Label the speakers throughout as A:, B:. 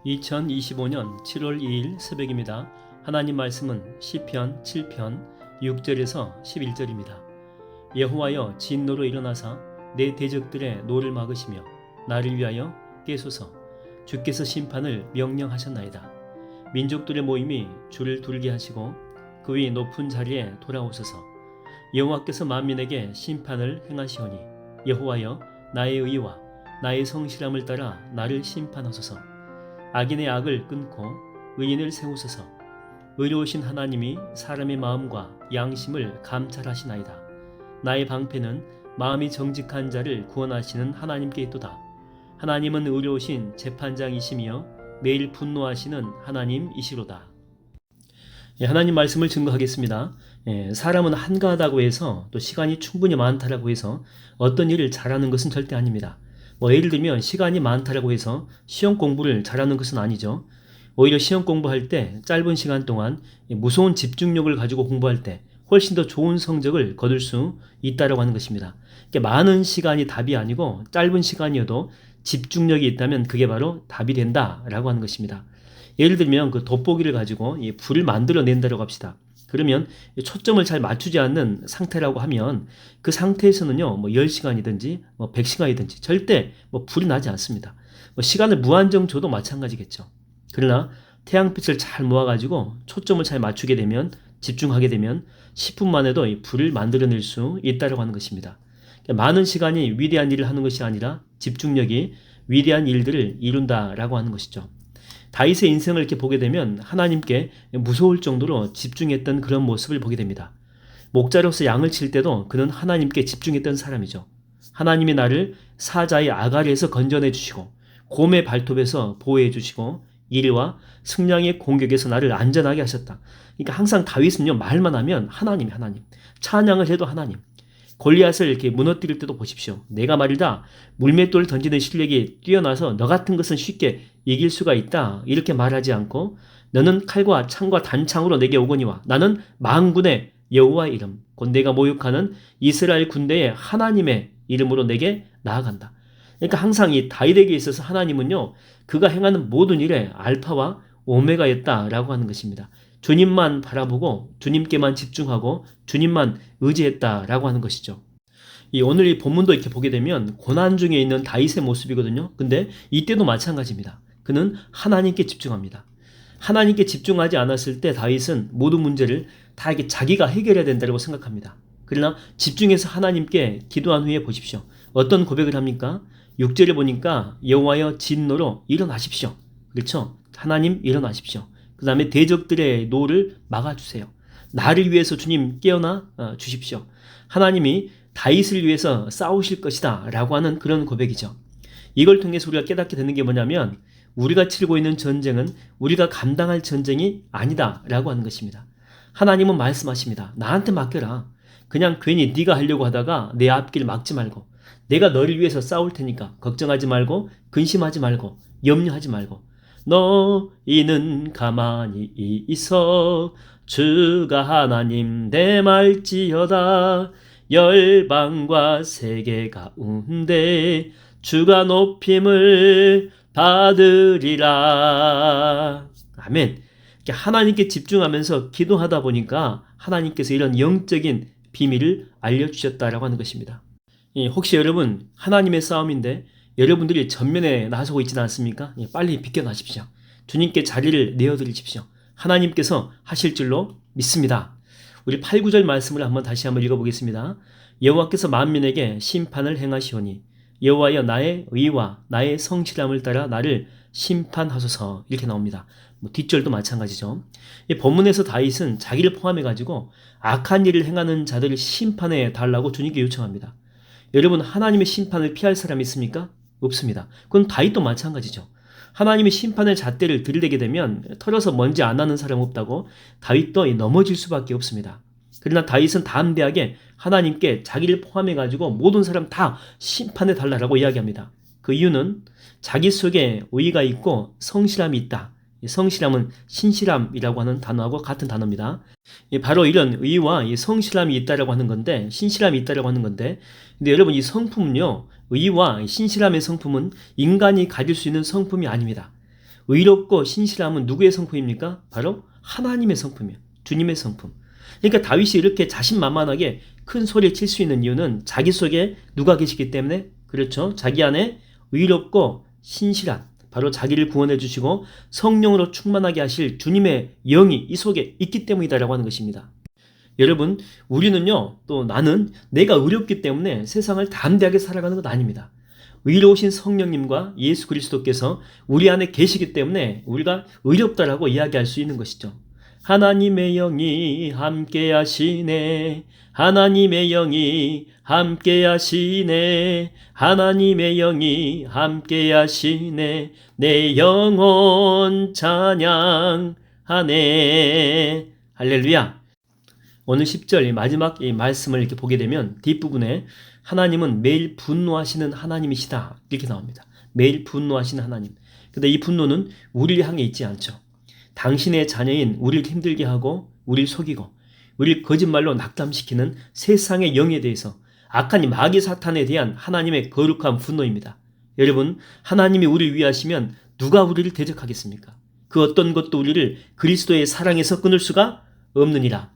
A: 2025년 7월 2일 새벽입니다. 하나님 말씀은 시편 7편 6절에서 11절입니다. 여호와여 진노로 일어나사 내 대적들의 노를 막으시며 나를 위하여 깨소서. 주께서 심판을 명령하셨나이다. 민족들의 모임이 줄을 둘게 하시고 그 위 높은 자리에 돌아오소서. 여호와께서 만민에게 심판을 행하시오니 여호와여 나의 의와 나의 성실함을 따라 나를 심판하소서. 악인의 악을 끊고 의인을 세우소서. 의로우신 하나님이 사람의 마음과 양심을 감찰하시나이다. 나의 방패는 마음이 정직한 자를 구원하시는 하나님께 있도다. 하나님은 의로우신 재판장이시며 매일 분노하시는 하나님이시로다. 하나님 말씀을 증거하겠습니다. 사람은 한가하다고 해서 또 시간이 충분히 많다라고 해서 어떤 일을 잘하는 것은 절대 아닙니다. 예를 들면 시간이 많다라고 해서 시험 공부를 잘하는 것은 아니죠. 오히려 시험 공부할 때 짧은 시간 동안 무서운 집중력을 가지고 공부할 때 훨씬 더 좋은 성적을 거둘 수 있다라고 하는 것입니다. 많은 시간이 답이 아니고 짧은 시간이어도 집중력이 있다면 그게 바로 답이 된다라고 하는 것입니다. 예를 들면 그 돋보기를 가지고 불을 만들어낸다고 합시다. 그러면 초점을 잘 맞추지 않는 상태라고 하면 그 상태에서는요 10시간이든지 100시간이든지 절대 불이 나지 않습니다. 시간을 무한정 줘도 마찬가지겠죠. 그러나 태양빛을 잘 모아가지고 초점을 잘 맞추게 되면 집중하게 되면 10분 만에도 이 불을 만들어낼 수 있다고 하는 것입니다. 많은 시간이 위대한 일을 하는 것이 아니라 집중력이 위대한 일들을 이룬다라고 하는 것이죠. 다윗의 인생을 이렇게 보게 되면 하나님께 무서울 정도로 집중했던 그런 모습을 보게 됩니다. 목자로서 양을 칠 때도 그는 하나님께 집중했던 사람이죠. 하나님이 나를 사자의 아가리에서 건져내 주시고 곰의 발톱에서 보호해 주시고 이리와 승냥의 공격에서 나를 안전하게 하셨다. 그러니까 항상 다윗은요 말만 하면 하나님 찬양을 해도 하나님. 골리앗을 이렇게 무너뜨릴 때도 보십시오. 내가 말이다 물맷돌을 던지는 실력이 뛰어나서 너 같은 것은 쉽게 이길 수가 있다. 이렇게 말하지 않고 너는 칼과 창과 단창으로 내게 오거니와 나는 만군의 여호와의 이름 곧 내가 모욕하는 이스라엘 군대의 하나님의 이름으로 내게 나아간다. 그러니까 항상 이 다윗에게 있어서 하나님은요 그가 행하는 모든 일에 알파와 오메가였다라고 하는 것입니다. 주님만 바라보고 주님께만 집중하고 주님만 의지했다라고 하는 것이죠. 오늘 이 본문도 이렇게 보게 되면 고난 중에 있는 다윗의 모습이거든요. 근데 이때도 마찬가지입니다. 그는 하나님께 집중합니다. 하나님께 집중하지 않았을 때 다윗은 모든 문제를 다 이렇게 자기가 해결해야 된다고 생각합니다. 그러나 집중해서 하나님께 기도한 후에 보십시오. 어떤 고백을 합니까? 6절에 보니까 여호와여 진노로 일어나십시오. 그렇죠? 하나님 일어나십시오. 그 다음에 대적들의 노를 막아주세요. 나를 위해서 주님 깨어나 주십시오. 하나님이 다윗을 위해서 싸우실 것이다 라고 하는 그런 고백이죠. 이걸 통해서 우리가 깨닫게 되는 게 뭐냐면 우리가 치르고 있는 전쟁은 우리가 감당할 전쟁이 아니다 라고 하는 것입니다. 하나님은 말씀하십니다. 나한테 맡겨라. 그냥 괜히 네가 하려고 하다가 내 앞길 막지 말고 내가 너를 위해서 싸울 테니까 걱정하지 말고 근심하지 말고 염려하지 말고 너희는 가만히 있어 주가 하나님 대말지어다 열방과 세계 가운데 주가 높임을 받으리라. 아멘. 하나님께 집중하면서 기도하다 보니까 하나님께서 이런 영적인 비밀을 알려주셨다라고 하는 것입니다. 혹시 여러분 하나님의 싸움인데 여러분들이 전면에 나서고 있지는 않습니까? 빨리 비켜나십시오. 주님께 자리를 내어드리십시오. 하나님께서 하실 줄로 믿습니다. 우리 8, 9절 말씀을 다시 한번 읽어보겠습니다. 여호와께서 만민에게 심판을 행하시오니 여호와여 나의 의와 나의 성실함을 따라 나를 심판하소서 이렇게 나옵니다. 뒷절도 마찬가지죠. 이 본문에서 다윗은 자기를 포함해가지고 악한 일을 행하는 자들을 심판해 달라고 주님께 요청합니다. 여러분 하나님의 심판을 피할 사람이 있습니까? 없습니다. 그건 다윗도 마찬가지죠. 하나님의 심판의 잣대를 들이대게 되면 털어서 먼지 안 나는 사람 없다고 다윗도 넘어질 수밖에 없습니다. 그러나 다윗은 담대하게 하나님께 자기를 포함해가지고 모든 사람 다 심판해 달라고 이야기합니다. 그 이유는 자기 속에 의의가 있고 성실함이 있다. 성실함은 신실함이라고 하는 단어하고 같은 단어입니다. 바로 이런 의의와 성실함이 있다라고 하는 건데, 신실함이 있다라고 하는 건데, 근데 여러분 이 성품은요, 의의와 신실함의 성품은 인간이 가질 수 있는 성품이 아닙니다. 의롭고 신실함은 누구의 성품입니까? 바로 하나님의 성품이에요. 주님의 성품. 그러니까 다윗이 이렇게 자신만만하게 큰 소리를 칠 수 있는 이유는 자기 속에 누가 계시기 때문에, 그렇죠, 자기 안에 의롭고 신실한, 바로 자기를 구원해 주시고 성령으로 충만하게 하실 주님의 영이 이 속에 있기 때문이다라고 하는 것입니다. 여러분, 우리는요, 또 나는 내가 의롭기 때문에 세상을 담대하게 살아가는 것 아닙니다. 의로우신 성령님과 예수 그리스도께서 우리 안에 계시기 때문에 우리가 의롭다라고 이야기할 수 있는 것이죠. 하나님의 영이 함께 하시네. 하나님의 영이 함께 하시네. 하나님의 영이 함께 하시네. 내 영혼 찬양하네. 할렐루야. 오늘 10절 마지막 이 말씀을 이렇게 보게 되면 뒷부분에 하나님은 매일 분노하시는 하나님이시다 이렇게 나옵니다. 매일 분노하시는 하나님. 근데 이 분노는 우리를 향해 있지 않죠. 당신의 자녀인 우리를 힘들게 하고 우리를 속이고 우리를 거짓말로 낙담시키는 세상의 영에 대해서, 악한 이 마귀 사탄에 대한 하나님의 거룩한 분노입니다. 여러분, 하나님이 우리를 위하시면 누가 우리를 대적하겠습니까? 그 어떤 것도 우리를 그리스도의 사랑에서 끊을 수가 없느니라.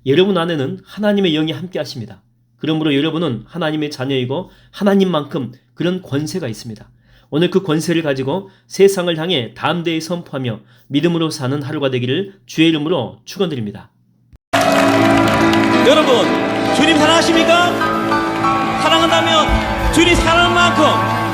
A: 여러분 안에는 하나님의 영이 함께 하십니다. 그러므로 여러분은 하나님의 자녀이고 하나님만큼 그런 권세가 있습니다. 오늘 그 권세를 가지고 세상을 향해 담대히 선포하며 믿음으로 사는 하루가 되기를 주의 이름으로 축원드립니다.
B: 여러분, 주님 사랑하십니까? 사랑한다면 주님 사랑하는 만큼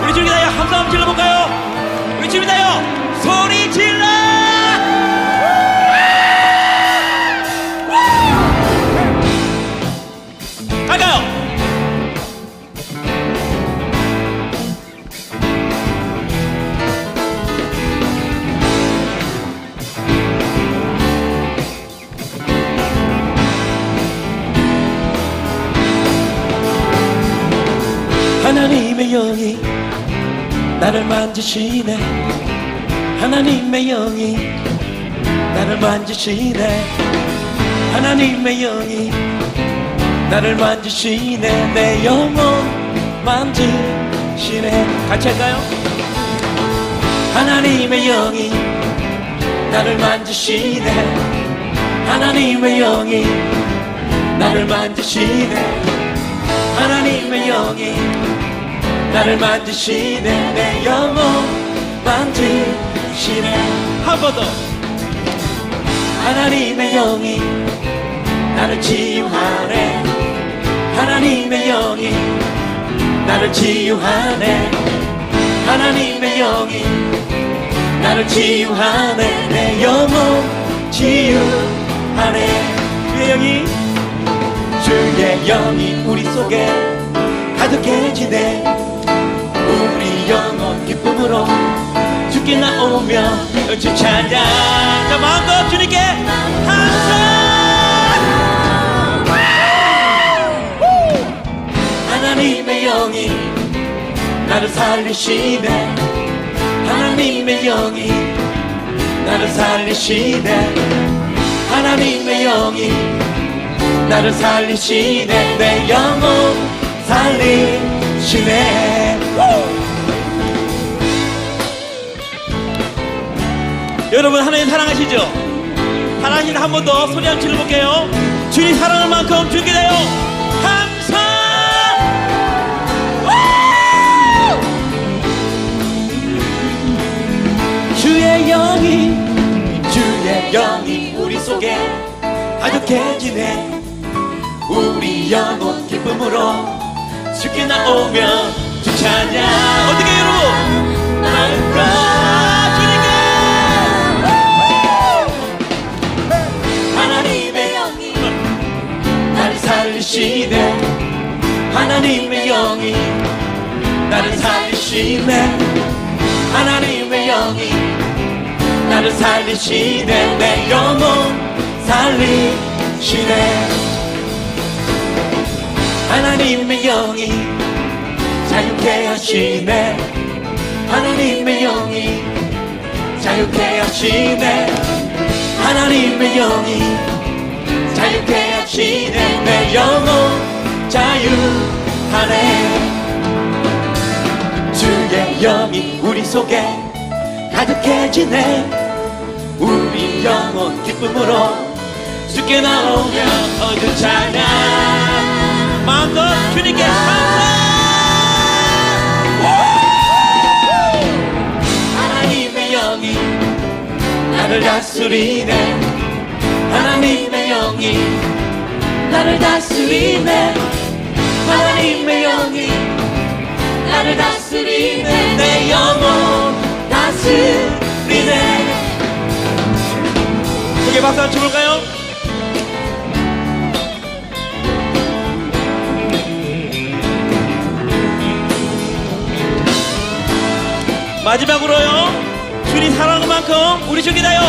B: 우리 주님 다여 함성 한번 질러볼까요? 우리 주님 다여 소리 질러! 갈까요? 하나님의 영이 나를 만지시네. 하나님의 영이 나를 만지시네. 하나님의 영이 나를 만지시네. 내 영혼 만지시네. 같이 할까요? 하나님의 영이 나를 만지시네. 하나님의 영이 나를 만지시네. 하나님의 영이 나를 만지시네. 내 영혼 만지시네. 한 번 더. 하나님의 영이 나를 치유하네. 하나님의 영이 나를 치유하네. 하나님의 영이 나를 치유하네. 내 영혼 치유하네. 주의 영이, 주의 영이 우리 속에 가득해지네. 우리 영혼 기쁨으로 주께 나오며 주 찬양. 자, 마음껏 주님께 함성. 하나님의 영이 나를 살리시네. 하나님의 영이 나를 살리시네. 하나님의 영이 나를 살리시네. 내 영혼 살리시네. 여러분, 하나님 사랑하시죠? 사랑하시는 한 번 더 소리 한번 질러볼게요. 주님 사랑할 만큼 주께 대요 함성. 주의 영이 우리 속에 가득해지네. 우리 영혼 기쁨으로 주께 나오며 주 찬양. 어떻게 여러분? 마음껏 주님께. 하나님의 영이 나를 살리시네. 하나님의 영이 나를 살리시네. 하나님의 영이 나를 살리시네. 내 영혼 살리시네. 하나님의 영이 자유케 하시네. 하나님의 영이 자유케 하시네. 하나님의 영이 자유케 하시네. 내 영혼 자유하네. 주의 영이 우리 속에 가득해지네. 우리 영혼 기쁨으로 주께 나오면 얻은 찬양. 마음껏 주님께 감사. 하나님의 영이 나를 다스리네. 하나님의 영이 나를 다스리네. 하나님의 영이 나를 다스리네. 내 영혼 다스리네. 크게 박수 한번 쳐볼까요? 마지막으로요, 주님 사랑한 만큼 우리 주기다요